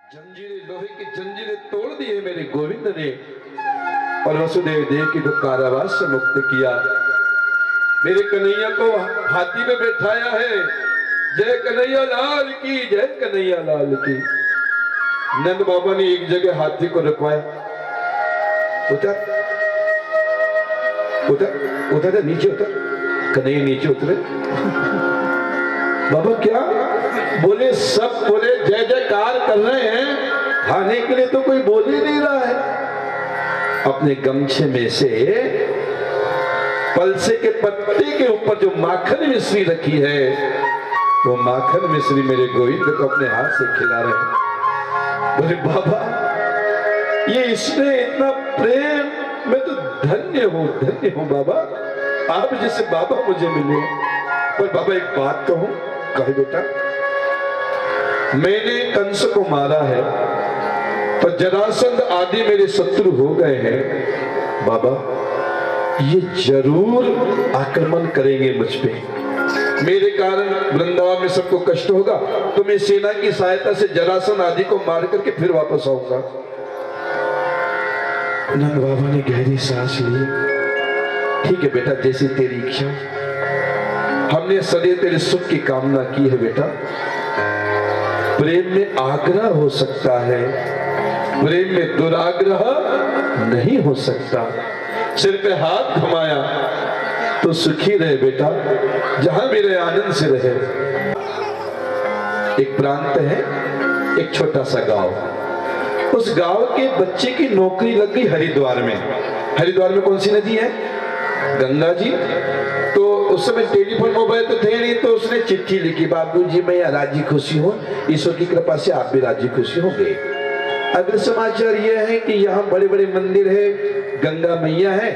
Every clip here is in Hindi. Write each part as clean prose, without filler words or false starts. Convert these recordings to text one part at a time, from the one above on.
जंजीरें, लोहे की जंजीरें तोड़ दी है मेरे गोविंद ने और वसुदेव देवकी को कारावास से मुक्त किया। मेरे कन्हैया को हाथी में बैठाया है। जय कन्हैया लाल की, जय कन्हैया लाल की। नंद बाबा ने एक जगह हाथी को रुकवाया। उतर उतर उतर, नीचे उतर। कन्हैया नीचे उतरे। बाबा क्या बोले? सब बोले जय जयकार कर रहे हैं, खाने के लिए तो कोई बोल ही नहीं रहा है। अपने गमछे में से पलसे के पत्ते के ऊपर जो माखन मिश्री रखी है, वो माखन मिश्री मेरे गोविंद को अपने हाथ से खिला रहे हैं। बोले बाबा ये इसने इतना प्रेम, मैं तो धन्य हूं बाबा, आप जैसे बाबा मुझे मिले। पर बाबा एक बात कहूं, कहे बेटा, मैंने कंस को मारा है पर जरासंध आदि मेरे शत्रु हो गए हैं। बाबा ये जरूर आक्रमण करेंगे मुझ पे, मेरे कारण वृंदावन में सबको कष्ट होगा, तो मैं सेना की सहायता से जरासंध आदि को मार करके फिर वापस आऊंगा। नंद बाबा ने गहरी सांस ली। ठीक है बेटा, जैसी तेरी इच्छा, हमने सदैव तेरे सुख की कामना की है बेटा। प्रेम में आग्रह हो सकता है, प्रेम में दुराग्रह नहीं हो सकता। सिर पे हाथ घुमाया तो सुखी रहे बेटा, जहां भी रहे आनंद से रहे। एक प्रांत है, एक छोटा सा गांव। उस गांव के बच्चे की नौकरी लग गई हरिद्वार में। हरिद्वार में कौन सी नदी है? गंगा जी। तो उस समय टेलीफोन मोबाइल तो थे नहीं, तो उसने चिट्ठी लिखी, बाबूजी मैं राजी खुशी हूँ, ईश्वर की कृपा से आप भी राजी खुशी होंगे। अगले समाचार ये है कि यहाँ बड़े बड़े मंदिर है, गंगा मैया है,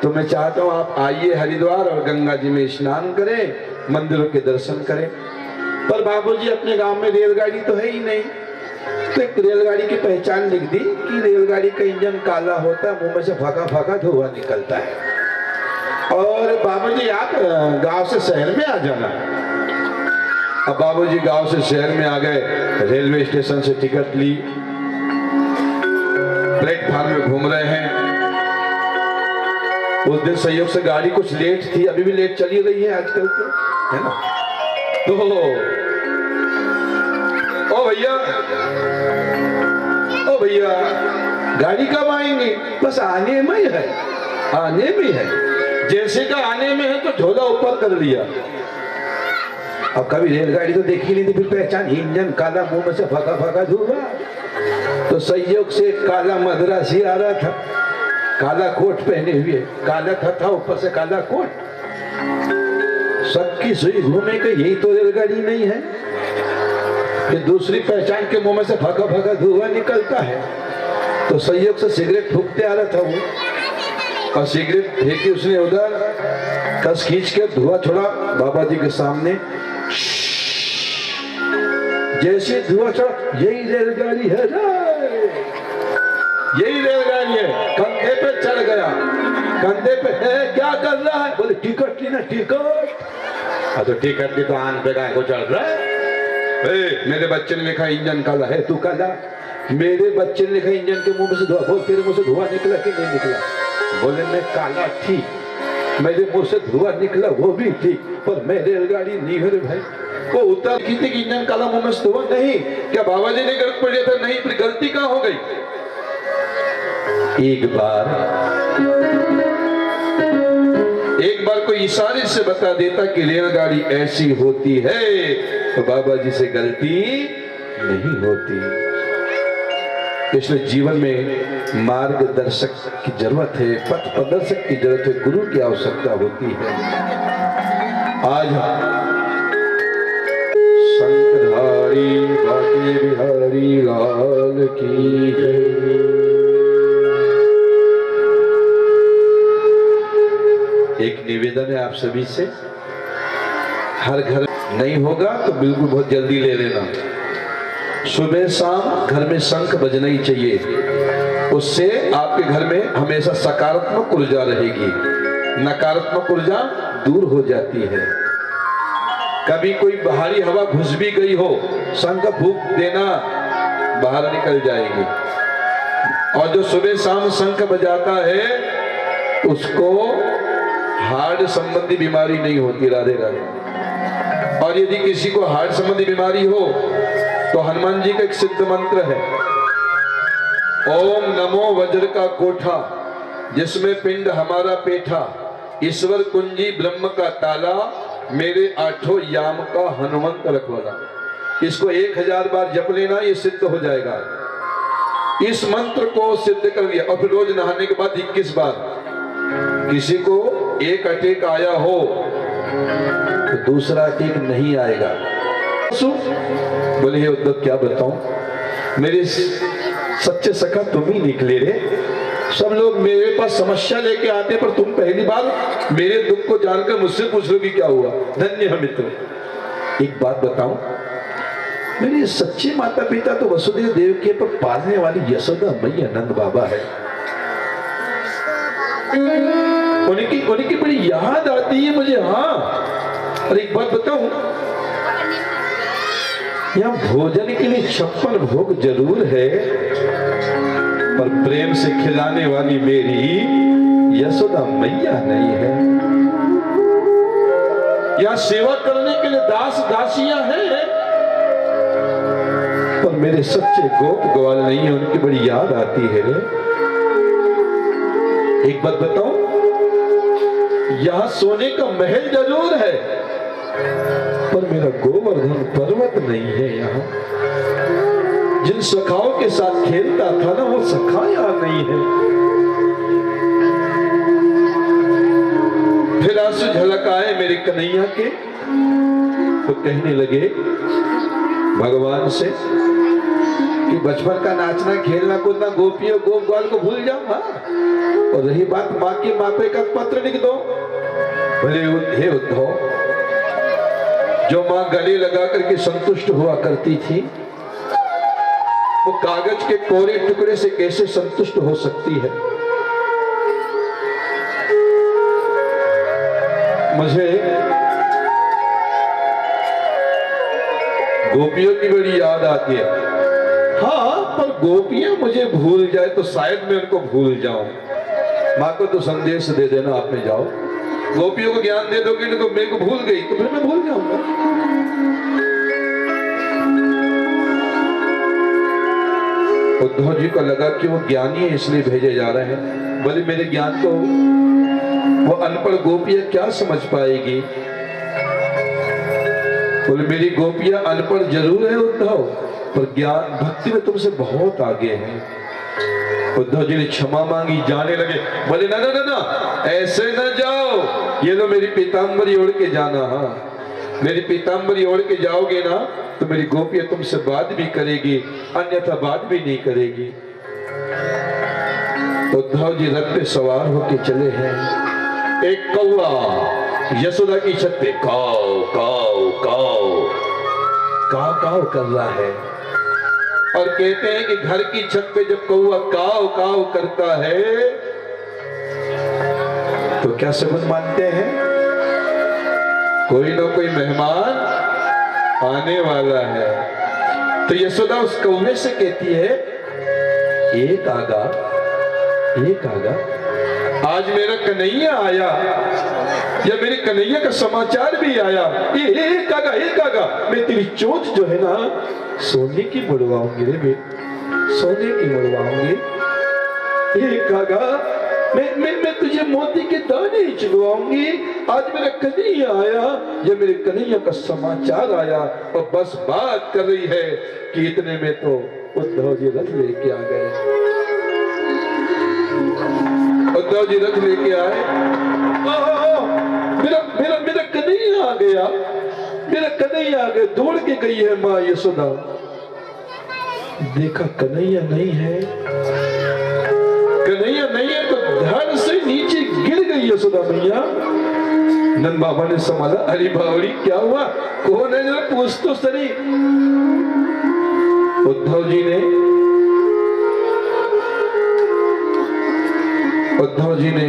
तो मैं चाहता हूँ आप आइए हरिद्वार और गंगा जी में स्नान करें, मंदिरों के दर्शन करें। पर बाबूजी अपने गांव में रेलगाड़ी तो है ही नहीं, तो एक रेलगाड़ी की पहचान लिख दी कि रेलगाड़ी का इंजन काला होता है, मुंह में से फका फका धुआं निकलता है। और बाबूजी आप गांव से शहर में आ जाना। अब बाबूजी गांव से शहर में आ गए, रेलवे स्टेशन से टिकट ली, प्लेटफॉर्म में घूम रहे हैं। उस दिन संयोग से गाड़ी कुछ लेट थी, अभी भी लेट चली रही है आजकल तो, है ना। तो ओ भैया गाड़ी कब आएंगी? बस आने में ही है, आने में है। जैसे का आने में है तो झोला ऊपर कर लिया। अब कभी रेलगाड़ी तो देखी नहीं थी, फिर पहचान, इंजन काला, मुंह में से फका फका धुआं। तो संयोग से काला मद्रासी आ रहा था, काला कोट पहने हुए, काला था ऊपर से काला कोट। सबकी सुई घूमे कि यही तो रेलगाड़ी नहीं है। फिर दूसरी पहचान के मुंह में से फका फका धुआं निकलता है, तो संयोग से सिगरेट फूकते आ रहा था वो, और सिगरेट फेंकी उसने उधर, कस खींच के धुआं छोड़ा बाबा जी के सामने। जैसे धुआं छोड़ा, यही रेलगाड़ी है ना, यही रेलगाड़ी है। कंधे पे चढ़ गया, कंधे पे है, क्या कर रहा है? बोले टिकट ली ना, टिकट। तो टिकट ली तो आन पे गाय को चढ़ रहा है। मेरे बच्चे ने लिखा इंजन काला है, तू काला। मेरे बच्चे ने लिखा इंजन के मुंह में से धुआं, बोल तेरे मुंह से धुआं निकला कि नहीं निकला? बोले मैं काला ठीक, मेरे मुंह से धुआं निकला वो भी ठीक, पर मैं रेलगाड़ी नहीं है भाई। वो उतर की थी कि इंजन काला, मुंह में से धुआं नहीं। क्या बाबा जी ने गलत पढ़ था? नहीं। फिर गलती कहाँ हो गई? एक बार कोई इशारे से बता देता कि रेलगाड़ी ऐसी होती है, तो बाबा जी से गलती नहीं होती। इसलिए जीवन में मार्गदर्शक की जरूरत है, पथ प्रदर्शक की जरूरत है, गुरु की आवश्यकता होती है। आज शंकरधारी बाके बिहारी लाल की जय। एक निवेदन है आप सभी से, हर घर नहीं होगा तो बिल्कुल बहुत जल्दी ले लेना। सुबह शाम घर में शंख बजना ही चाहिए, उससे आपके घर में हमेशा सकारात्मक ऊर्जा रहेगी, नकारात्मक ऊर्जा दूर हो जाती है। कभी कोई बाहरी हवा घुस भी गई हो, शंख फूंक देना, बाहर निकल जाएगी। और जो सुबह शाम शंख बजाता है उसको हार्ट संबंधी बीमारी नहीं होती। राधे राधे। और यदि किसी को हार्ट संबंधी बीमारी हो तो हनुमान जी का एक सिद्ध मंत्र है, ओम नमो वज्र का कोठा, जिसमें पिंड हमारा पेठा, ईश्वर कुंजी ब्रह्म का ताला, मेरे आठों याम का हनुमंत रखवाला। इसको 1000 बार जप लेना, ये सिद्ध हो जाएगा। इस मंत्र को सिद्ध कर लिया और फिर रोज नहाने के बाद 21 बार। किसी को एक अटैक आया हो तो दूसरा अटैक नहीं आएगा। बोले हे उद्धव क्या बताऊं, मेरे सच्चे सखा तुम ही निकले रे। सब लोग मेरे पास समस्या लेके आते पर तुम पहली बार मेरे दुख को जानकर मुझसे पूछ लो कि क्या हुआ। धन्य है मित्र। एक बात बताऊं, मेरे सच्चे माता पिता तो वसुदेव देवकी पर पालने वाली यशोदा मैया नंद बाबा है। उनकी बड़ी याद आती है मुझे। हाँ, और एक बात बताऊं, यहाँ भोजन के लिए 56 भोग जरूर है, पर प्रेम से खिलाने वाली मेरी यशोदा मैया नहीं है। यहाँ सेवा करने के लिए दास दासियां हैं, पर मेरे सच्चे गोप ग्वाल नहीं है। उनकी बड़ी याद आती है। एक बात बताऊं, यहां सोने का महल जरूर है, पर मेरा गोवर्धन पर्वत नहीं है। यहाँ जिन सखाओं के साथ खेलता था ना, वो सखा यहाँ नहीं है। फिर आंसू झलक आए मेरे कन्हैया के, तो कहने लगे भगवान से कि बचपन का नाचना खेलना कूदना गोपियों गोप ग्वाल को भूल जाओ। हाँ, और रही बात माँ की मापे का पत्र लिख दो। भले हे उद्धव, जो माँ गले लगा करके संतुष्ट हुआ करती थी, वो कागज के कोरे टुकड़े से कैसे संतुष्ट हो सकती है। मुझे गोपियों की बड़ी याद आती है। हाँ, पर गोपियां मुझे भूल जाए तो शायद मैं उनको भूल जाऊं। माँ को तो संदेश दे देना, आप में जाओ, गोपियों को ज्ञान दे दोगे तो मेरे को भूल गई तो फिर मैं भूल जाऊंगा। उद्धव जी को लगा कि वो ज्ञानी है इसलिए भेजे जा रहे हैं। बोले मेरे ज्ञान को वो अनपढ़ गोपियां क्या समझ पाएगी। बोले मेरी गोपियां अनपढ़ जरूर है उद्धव, पर ज्ञान भक्ति में तुमसे बहुत आगे है। उद्धव जी ने क्षमा मांगी, जाने लगे। बोले ना ना ना ना, ऐसे ना जाओ, ये लो मेरी पीतांबरी ओढ़ के जाना। हाँ, मेरी पीतांबरी ओढ़ के जाओगे ना तो मेरी गोपियां तुमसे बात भी करेगी, अन्यथा बात भी नहीं करेगी। उद्धव जी रथ पे सवार होके चले हैं। एक कौवा यशोदा की छत पे काव काव काव काव काव कर रहा है, और कहते हैं कि घर की छत पे जब कौवा काव काव करता है तो क्या शगुन मानते हैं, कोई ना कोई मेहमान आने वाला है। तो यशोदा उस कौवे से कहती है, एक आगा आज मेरा कन्हैया आया, या मेरे कन्हैया का समाचार भी आया। एक आगा मैं तेरी चोंच जो है ना सोने की मुड़वाऊंगी रे बे, सोने की मुड़वाऊंगी। एक आगा मैं तुझे मोती के दाने ही चुनवाऊंगी। आज मेरा कन्हैया आया, या मेरे कन्हैया का समाचार आया, और बस बात कर रही है कि इतने में तो उद्धव जी रथ लेके आ गए। उद्धव जी रथ लेके आए, मेरा कन्हैया आ गया, मेरा कन्हैया आ गया। दौड़ के गई है माँ यशोदा, देखा कन्हैया नहीं है, कन्हैया नहीं है तो धड़ से नीचे गिर गई यशोदा मैया। नंद बाबा ने संभाला, अरे बावड़ी क्या हुआ, कौन है जरा पूछ तो सही। उद्धव जी ने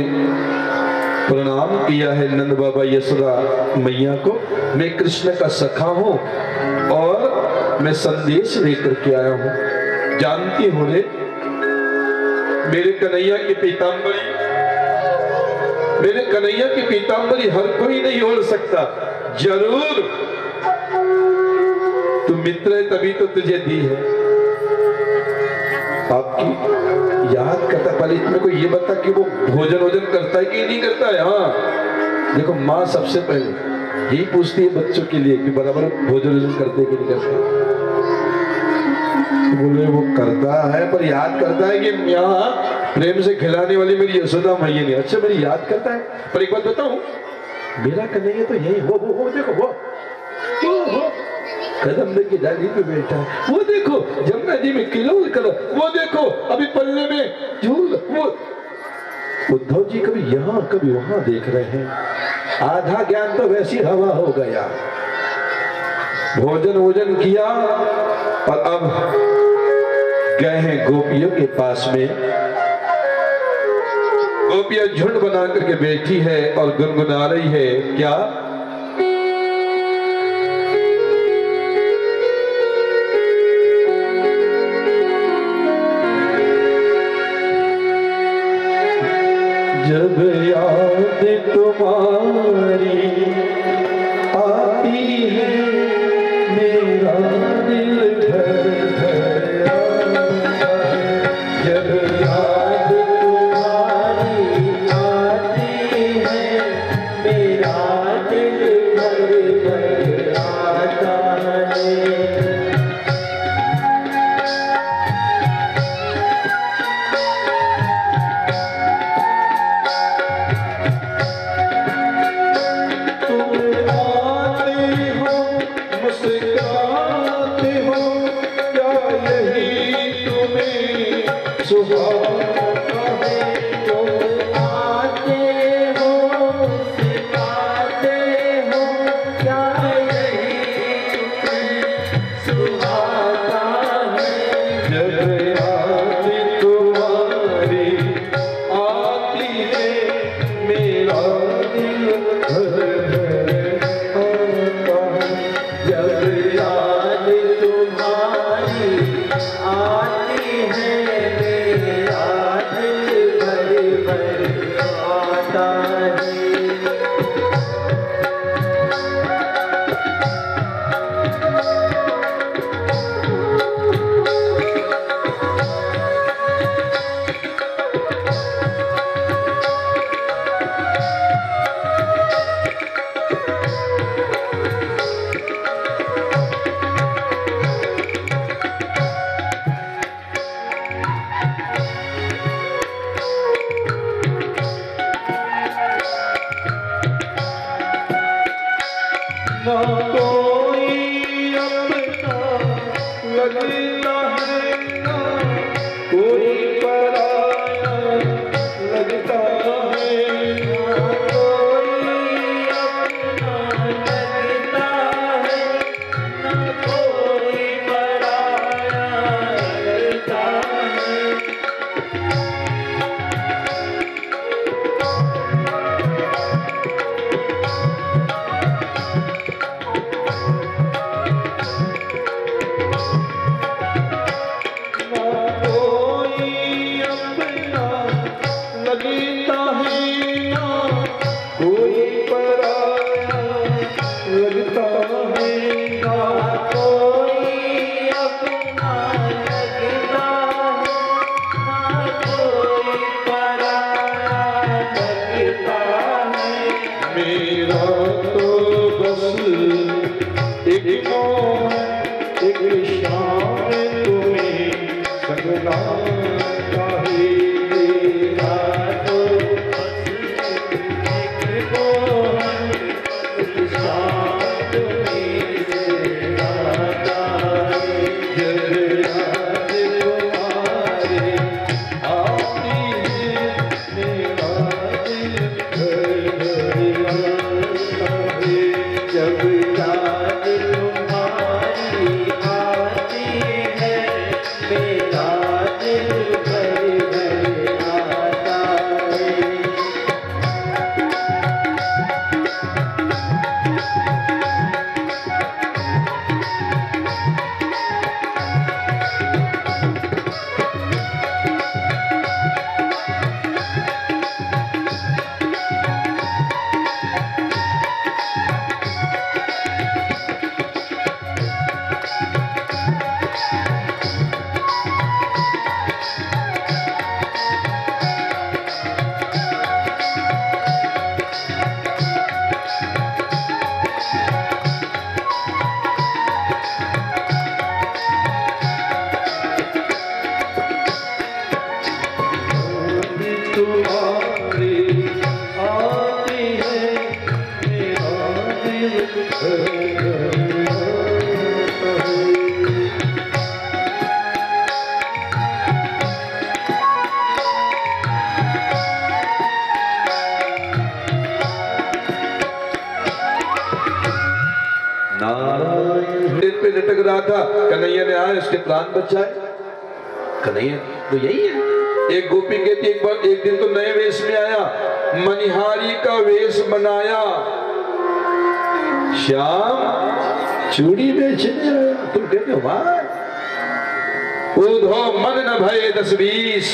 प्रणाम किया है नंद बाबा यशोदा मैया को। मैं कृष्ण का सखा हूं और मैं संदेश लेकर के आया हूं। जानती हो रे, मेरे कन्हैया की पीतांबरी, मेरे कन्हैया की पीतांबरी हर कोई नहीं ओढ़ सकता। जरूर तू मित्र है तभी तो तुझे दी है। आपकी याद करता, पहले इसमें को ये बता कि वो भोजन वोजन करता है कि नहीं करता है। हाँ देखो, माँ सबसे पहले यही पूछती है बच्चों के लिए कि बराबर भोजन वोजन करते कि नहीं करते। बोले वो करता है, पर याद करता है कि यहाँ प्रेम से खिलाने वाली मेरी यशोदा मैया नहीं। अच्छा मेरी याद करता है, पर एक बात बताऊं, मेरा कन्हैया तो यही वो देखो वो कदम की डाली पे बैठा है, वो देखो जमुना जी में किलोल करो, वो देखो अभी पल्ले में झूल। वो उद्धव जी कभी यहाँ कभी वहां देख रहे हैं। आधा ज्ञान तो वैसी हवा हो गया। भोजन वोजन किया और अब गए हैं गोपियों के पास में। गोपियां झुंड बना करके बैठी है और गुनगुना रही है क्या? जब याद तुम्हारी आती है मेरा दिल भर भर आता है। जब याद तुम्हारी आती है मेरा दिल भर भर आता है। ना कोई अपना लगता है ना कोई पराया लगता है। ना कोई अपना लगता है ना कोई पराया लगता है। मेरा तो बस एक मोह एक शाम तुम्हें संगना चाहिए। मेरा तो बस एक मोह एक शाम तुम्हें संगना चाहिए। जब याद तुम्हारी आती है मेरा दिल भर जब याद तुम्हारी आती है मेरा दिल भर भर आता है। भटक रहा था, कन्हैया ने आया, उसके प्राण बचाए। कन्हैया तो यही है। एक गोपी कहती एक दिन तो नए वेश में आया, मनिहारी का वेश बनाया, श्याम चूड़ी बेचने आया। तुम कहते हो वाह, उद्धव मन न भय 10-20,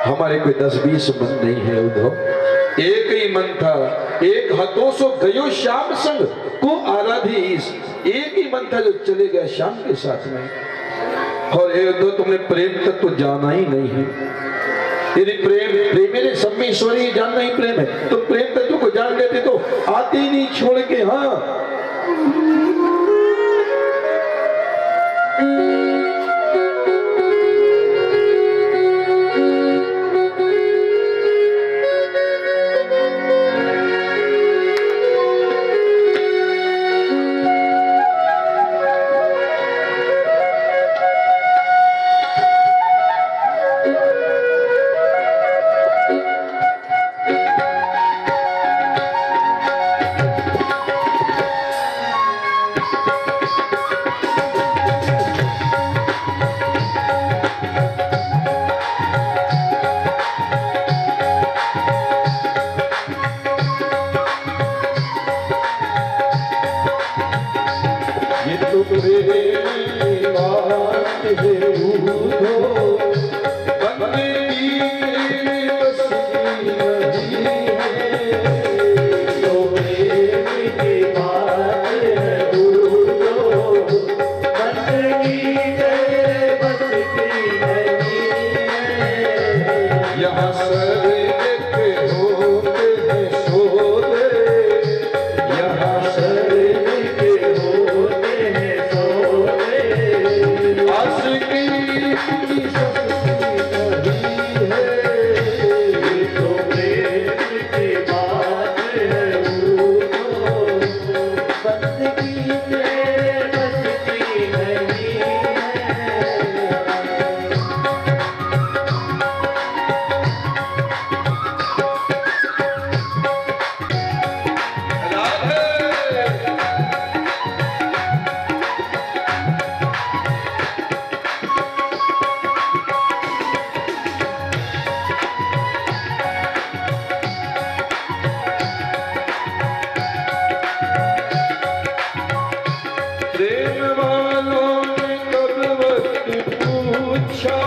हमारे कोई 10-20 मन नहीं है उद्धव, एक ही मन था, एक हतो सो गयो श्याम संग को आराधीस, एक ही मन था जो चले गया श्याम के साथ में। और उद्धव तुमने प्रेम तक तो जाना ही नहीं है, यदि प्रेम मेरे सब में ईश्वरी जानना ही प्रेम है, तो प्रेम तत्व को जान लेते तो आते ही नहीं छोड़ के। हाँ प्रेम वालों ने कब वक्त पूछा,